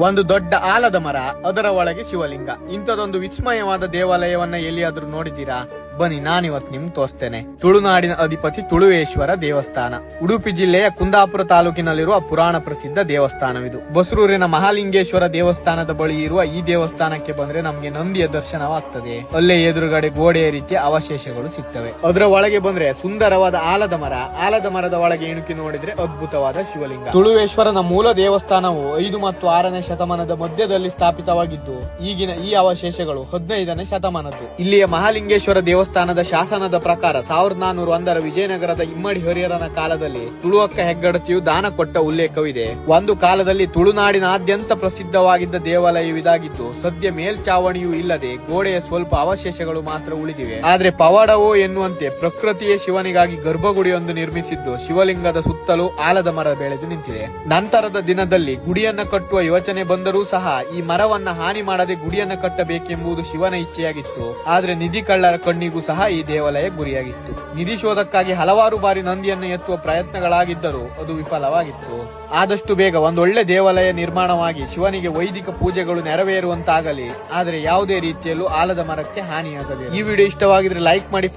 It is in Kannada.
ಒಂದು ದೊಡ್ಡ ಆಲದ ಮರ, ಅದರ ಒಳಗೆ ಶಿವಲಿಂಗ. ಇಂಥದೊಂದು ವಿಸ್ಮಯವಾದ ದೇವಾಲಯವನ್ನ ಎಲ್ಲಿಯಾದ್ರೂ ನೋಡಿದ್ದೀರಾ? ಬನ್ನಿ, ನಾನಿವತ್ತು ನಿಮ್ಗೆ ತೋರಿಸ್ತೇನೆ. ತುಳುನಾಡಿನ ಅಧಿಪತಿ ತುಳುವೇಶ್ವರ ದೇವಸ್ಥಾನ. ಉಡುಪಿ ಜಿಲ್ಲೆಯ ಕುಂದಾಪುರ ತಾಲೂಕಿನಲ್ಲಿರುವ ಪುರಾಣ ಪ್ರಸಿದ್ಧ ದೇವಸ್ಥಾನವಿದು. ಬಸರೂರಿನ ಮಹಾಲಿಂಗೇಶ್ವರ ದೇವಸ್ಥಾನದ ಬಳಿ ಇರುವ ಈ ದೇವಸ್ಥಾನಕ್ಕೆ ಬಂದ್ರೆ ನಮ್ಗೆ ನಂದಿಯ ದರ್ಶನವಾಗ್ತದೆ. ಅಲ್ಲೇ ಎದುರುಗಡೆ ಗೋಡೆಯ ರೀತಿಯ ಅವಶೇಷಗಳು ಸಿಗ್ತವೆ. ಅದರ ಒಳಗೆ ಬಂದ್ರೆ ಸುಂದರವಾದ ಆಲದ ಮರ, ಆಲದ ಮರದ ಒಳಗೆ ಇಣುಕಿ ನೋಡಿದ್ರೆ ಅದ್ಭುತವಾದ ಶಿವಲಿಂಗ. ತುಳುವೇಶ್ವರನ ಮೂಲ ದೇವಸ್ಥಾನವು 5 ಮತ್ತು 6ನೇ ಶತಮಾನದ ಮಧ್ಯದಲ್ಲಿ ಸ್ಥಾಪಿತವಾಗಿದ್ದು, ಈಗಿನ ಈ ಅವಶೇಷಗಳು 15ನೇ ಶತಮಾನದ್ದು. ಇಲ್ಲಿಯ ಮಹಾಲಿಂಗೇಶ್ವರ ದೇವಸ್ಥಾನದ ಶಾಸನದ ಪ್ರಕಾರ 1401ರ ವಿಜಯನಗರದ ಇಮ್ಮಡಿ ಹರಿಹರನ ಕಾಲದಲ್ಲಿ ತುಳುವಕ್ಕ ಹೆಗ್ಗಡತಿಯು ದಾನ ಕೊಟ್ಟ ಉಲ್ಲೇಖವಿದೆ. ಒಂದು ಕಾಲದಲ್ಲಿ ತುಳುನಾಡಿನಾದ್ಯಂತ ಪ್ರಸಿದ್ಧವಾಗಿದ್ದ ದೇವಾಲಯವಿದಾಗಿದ್ದು, ಸದ್ಯ ಮೇಲ್ಚಾವಣಿಯೂ ಇಲ್ಲದೆ ಗೋಡೆಯ ಸ್ವಲ್ಪ ಅವಶೇಷಗಳು ಮಾತ್ರ ಉಳಿದಿವೆ. ಆದ್ರೆ ಪವಾಡವೋ ಎನ್ನುವಂತೆ ಪ್ರಕೃತಿಯೇ ಶಿವನಿಗಾಗಿ ಗರ್ಭಗುಡಿಯೊಂದು ನಿರ್ಮಿಸಿದ್ದು, ಶಿವಲಿಂಗದ ಸುತ್ತಲೂ ಆಲದ ಮರ ಬೆಳೆದು ನಿಂತಿದೆ. ನಂತರದ ದಿನದಲ್ಲಿ ಗುಡಿಯನ್ನ ಕಟ್ಟುವ ಯೋಚನೆ ಬಂದರೂ ಸಹ ಈ ಮರವನ್ನ ಹಾನಿ ಮಾಡದೆ ಗುಡಿಯನ್ನ ಕಟ್ಟಬೇಕೆಂಬುದು ಶಿವನ ಇಚ್ಛೆಯಾಗಿತ್ತು. ಆದ್ರೆ ನಿಧಿ ಕಳ್ಳರ ಕಣ್ಣಿಗೂ ಸಹ ಈ ದೇವಾಲಯ ಗುರಿಯಾಗಿತ್ತು. ನಿಧಿ ಶೋಧಕ್ಕಾಗಿ ಹಲವಾರು ಬಾರಿ ನಂದಿಯನ್ನು ಎತ್ತುವ ಪ್ರಯತ್ನಗಳಾಗಿದ್ದರೂ ಅದು ವಿಫಲವಾಗಿತ್ತು. ಆದಷ್ಟು ಬೇಗ ಒಂದೊಳ್ಳೆ ದೇವಾಲಯ ನಿರ್ಮಾಣವಾಗಿ ಶಿವನಿಗೆ ವೈದಿಕ ಪೂಜೆಗಳು ನೆರವೇರುವಂತಾಗಲಿ. ಆದರೆ ಯಾವುದೇ ರೀತಿಯಲ್ಲೂ ಆಲದ ಮರಕ್ಕೆ ಹಾನಿಯಾಗಲಿ. ಈ ವಿಡಿಯೋ ಇಷ್ಟವಾಗಿದ್ರೆ ಲೈಕ್ ಮಾಡಿ.